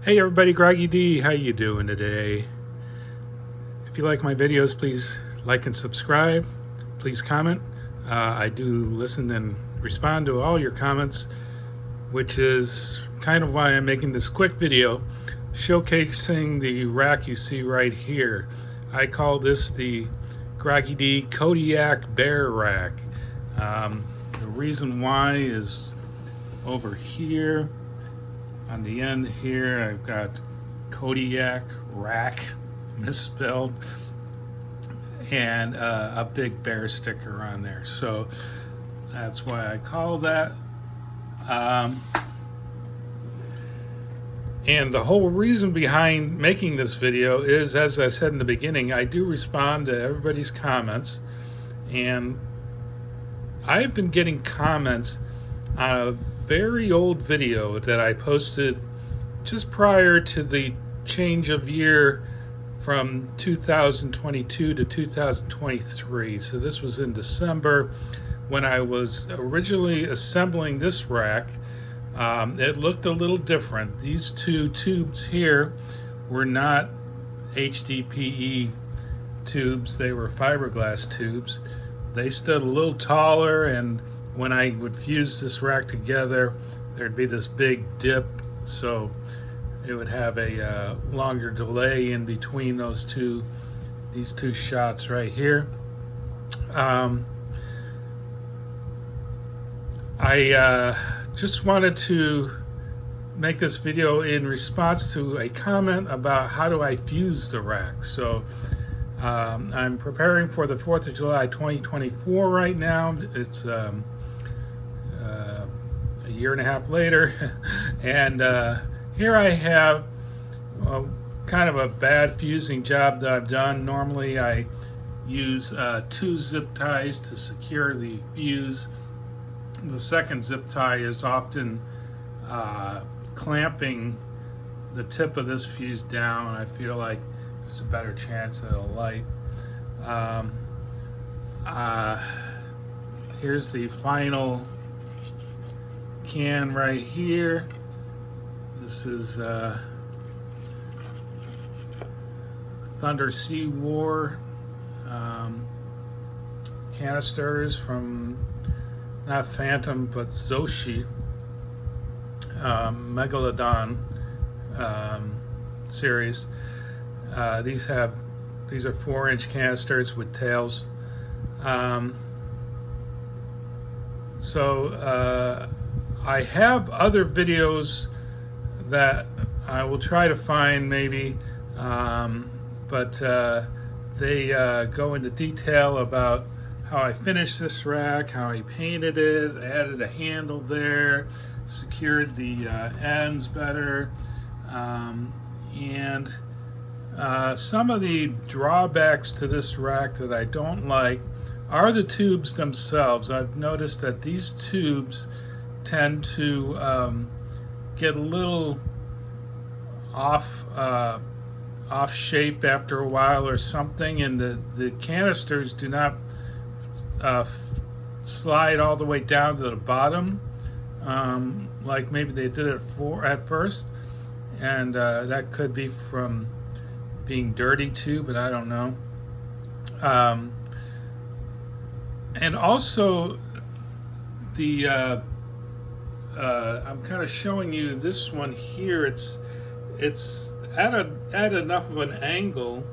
Hey everybody, Groggy D, how you doing today? If you like my videos, please like and subscribe. Please comment. I do listen and respond to all your comments, which is kind of why I'm making this quick video showcasing the rack you see right here. I call this the Groggy D Kodiak Bear Rack. The reason why is over here. On the end here, I've got Kodiak rack misspelled and a big bear sticker on there. So that's why I call that. And the whole reason behind making this video is, as I said in the beginning, I do respond to everybody's comments, and I've been getting comments on a very old video that I posted just prior to the change of year from 2022 to 2023. So this was in December when I was originally assembling this rack. It looked a little different. These two tubes here were not HDPE tubes, they were fiberglass tubes. They stood a little taller, and when I would fuse this rack together, there'd be this big dip, so it would have a longer delay in between these two shots right here. I just wanted to make this video in response to a comment about how do I fuse the rack. So I'm preparing for the 4th of July 2024 right now. It's a year and a half later, and here I have kind of a bad fusing job that I've done. Normally I use 2 zip ties to secure the fuse. The second zip tie is often clamping the tip of this fuse down. I feel like there's a better chance that it'll light. Here's the final can right here. This is Thunder Sea War canisters from not Phantom but Zoshi Megalodon series. These are 4-inch canisters with tails. I have other videos that I will try to find maybe, but they go into detail about how I finished this rack, how I painted it, added a handle there, secured the ends better, and some of the drawbacks to this rack that I don't like are the tubes themselves. I've noticed that these tubes tend to get a little off shape after a while or something, and the canisters do not slide all the way down to the bottom like maybe they did at first, and that could be from being dirty too, but I don't know. And also the I'm kind of showing you this one here. It's at enough of an angle,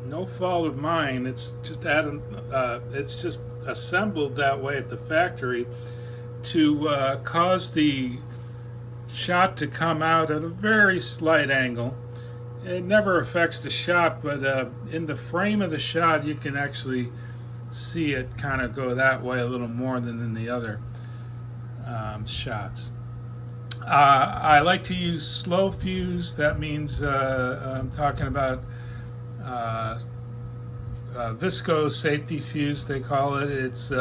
no fault of mine. It's just it's just assembled that way at the factory to cause the shot to come out at a very slight angle. It never affects the shot, but in the frame of the shot you can actually see it kind of go that way a little more than in the other shots. I like to use slow fuse. That means I'm talking about visco safety fuse, they call it. It's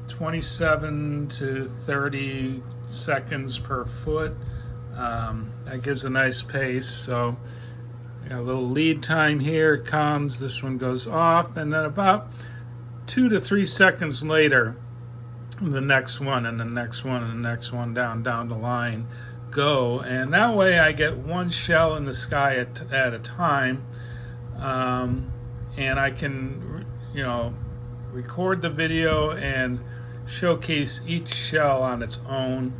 27 to 30 seconds per foot. That gives a nice pace. So I got a little lead time here. It comes, this one goes off, and then about 2 to 3 seconds later, the next one and the next one and the next one down the line go, and that way I get one shell in the sky at a time, and I can, record the video and showcase each shell on its own.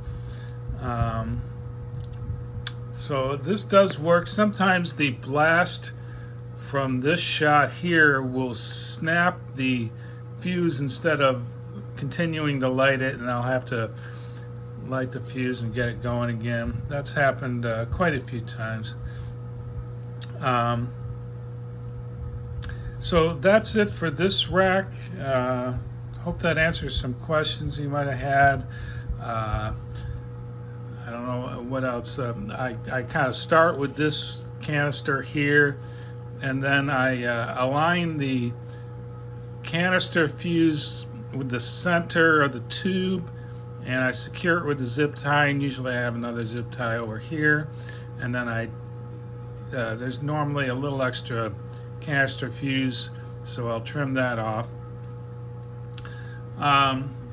So this does work. Sometimes the blast from this shot here will snap the fuse instead of continuing to light it, and I'll have to light the fuse and get it going again. That's happened quite a few times. So that's it for this rack. Hope that answers some questions you might have had. I don't know what else. I kind of start with this canister here, and then I align the canister fuse with the center of the tube, and I secure it with the zip tie, and usually I have another zip tie over here, and then there's normally a little extra canister fuse, so I'll trim that off.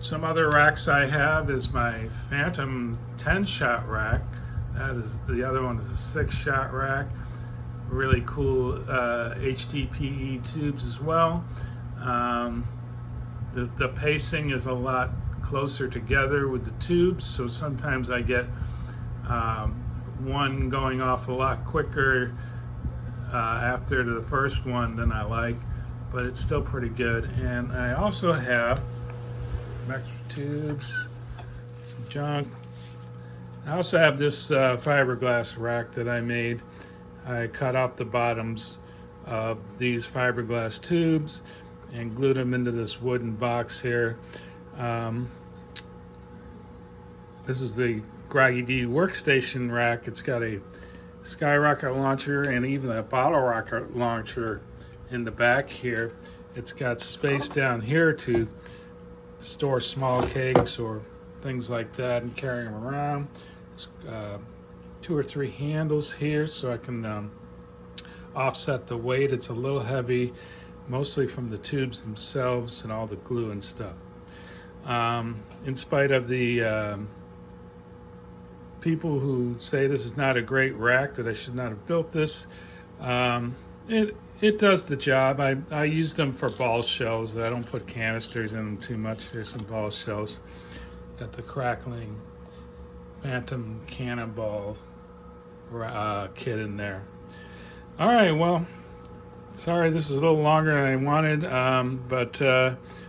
Some other racks I have is my Phantom 10-shot rack. The other one is a 6-shot rack. Really cool HDPE tubes as well. The pacing is a lot closer together with the tubes, so sometimes I get one going off a lot quicker after the first one than I like, but it's still pretty good. And I also have some extra tubes, some junk. I also have this fiberglass rack that I made. I cut off the bottoms of these fiberglass tubes and glued them into this wooden box here. This is the Groggy D workstation rack. It's got a skyrocket launcher and even a bottle rocket launcher in the back here. It's got space down here to store small cakes or things like that and carry them around. There's 2 or 3 handles here so I can offset the weight. It's a little heavy, mostly from the tubes themselves and all the glue and stuff. In spite of the people who say this is not a great rack, that I should not have built this, it does the job. I use them for ball shells. I don't put canisters in them too much. There's some ball shells. Got the crackling Phantom Cannonball kit in there. All right, well, sorry this is a little longer than I wanted, but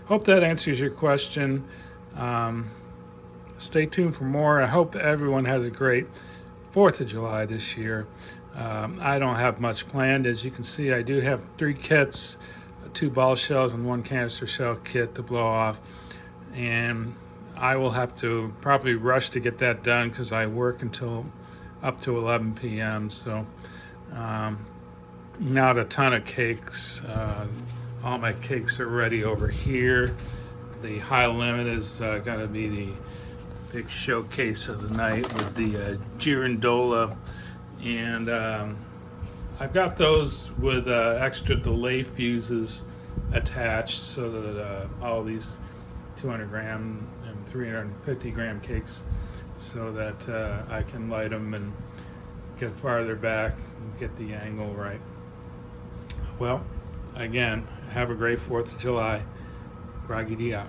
hope that answers your question. Stay tuned for more. I hope everyone has a great 4th of July this year. I don't have much planned. As you can see, I do have 3 kits, 2 ball shells and 1 canister shell kit to blow off. And I will have to probably rush to get that done because I work until up to 11 p.m. So not a ton of cakes. All my cakes are ready over here. The high limit is going to be the big showcase of the night with the Girandola, and I've got those with extra delay fuses attached so that all these 200 gram and 350 gram cakes, so that I can light them and get farther back and get the angle right. Well, again, have a great 4th of July. Groggy D out.